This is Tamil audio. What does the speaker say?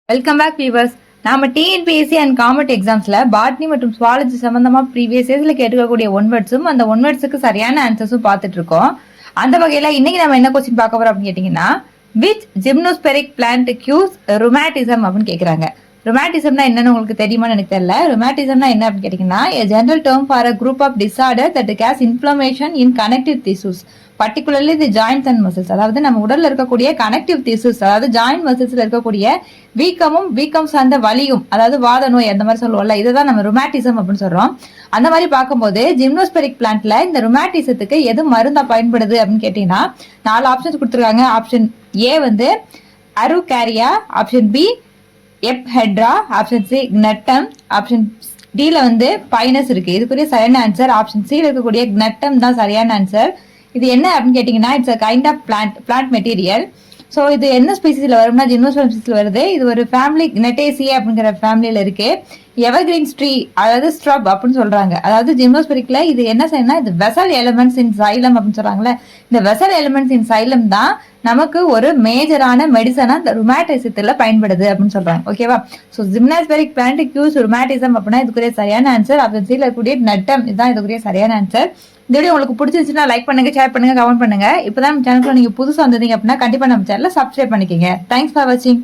Welcome back viewers. நாம டிஎன்பிஎஸ்சி அண்ட் காம்பட் எக்ஸாம்ஸ்ல பாட்னி மற்றும் சுவாலஜி சம்பந்தமா ப்ரீவியஸ் இயர்ஸ்ல கேட்டுக்கக்கூடிய ஒன்வர்ட்ஸும் அந்த ஒன்வர்ட்ஸுக்கு சரியான ஆன்சர்ஸும் பார்த்துட்டு இருக்கோம். அந்த வகையில இன்னைக்கு நம்ம என்ன கொஸ்டின் பார்க்க போறோம் அப்படின்னு கேட்டீங்கன்னா, விச் ஜிம்னோஸ்பெரிக் பிளான்ட் கியூஸ் ருமேட்டிசம் அப்படின்னு கேட்குறாங்க. ருமேட்டிசம்னா என்னன்னு உங்களுக்கு தெரியுமான்னு எனக்கு தெரியல. ருமேட்டிசம்னா என்ன அப்படின்னு கேட்டீங்கன்னா, a general term for a group of disorder that cause inflammation in connective tissues, particularly the joints and muscles. அதாவது நம்ம உடல்ல இருக்கக்கூடிய கனெக்டிவ் டிஷ்யூஸ், அதாவது ஜாயிண்ட் மசில்ஸ்ல இருக்கக்கூடிய வீக்கம் சார்ந்த வலியும், அதாவது வாத நோய் அந்த மாதிரி சொல்லுவோம்ல, இதுதான் நம்ம ருமேட்டிசம் அப்படின்னு சொல்றோம். அந்த மாதிரி பார்க்கும்போது ஜிம்னோஸ்பெரிக் பிளான்ட்ல இந்த ருமேட்டிசத்துக்கு எது மருந்தா பயன்படுது அப்படின்னு கேட்டீங்கன்னா 4 ஆப்ஷன்ஸ் கொடுத்துருக்காங்க. ஆப்ஷன் ஏ வந்து Araucaria, option B Ephedra, option C Gnetum, option டில வந்து பைனஸ் இருக்கு. இதுக்குரிய சரியான ஆன்சர் ஆப்ஷன் சி இருக்கக்கூடிய க்னட்டம் தான் சரியான ஆன்சர். இது என்ன அப்படின்னு கேட்டீங்கன்னா, it's a kind of plant material. So இது என்ன ஸ்பீசிஸ்ல வரும்னா ஜிம்னோஸ்பெரிக் ஸ்பீசிஸ்ல வருது. இது ஒரு ஃபேமிலி க்னட்டேசியே அப்படிங்கிற ஃபேமிலியில இருக்கு. எவர்கிரீன்ஸ் ட்ரீ, அதாவது ஸ்ட்ரப் அப்படின்னு சொல்றாங்க. அதாவது ஜிம்னோஸ்பெரிக்ல இது என்ன செய்யணும்னா, இது வெசல் எலிமெண்ட்ஸ் இன் சைலம் அப்படின்னு சொல்றாங்களே, இந்த வெசல் எலிமெண்ட்ஸ் இன் சைலம் தான் நமக்கு ஒரு மேஜரான மெடிசனா இந்த ருமேட்டிசத்துல பயன்படுது அப்படின்னு சொல்றாங்க. ஓகேவா? ஸோ ஜிம்னோஸ்பெரிக் பிளான்ட் கியூஸ் ருமேட்டிசம் அப்படின்னா இதுக்குரிய சரியான ஆன்சர் ஆப்ஷன் சில இருக்கக்கூடிய நட்டம். இதுதான் இதுக்குரிய சரியான ஆன்சர். இந்த வீடியோ உங்களுக்கு பிடிச்சிருந்துச்சுன்னா லைக் பண்ணுங்க, ஷேர் பண்ணுங்க, கமெண்ட் பண்ணுங்க. இப்பதான் நம்ம சேனலுக்கு நீங்க புதுசா வந்தீங்க அப்படின்னா கண்டிப்பா நம்ம சேனலை சப்ஸ்கிரைப் பண்ணிக்கோங்க. தேங்க்ஸ் ஃபார் வாட்சிங்.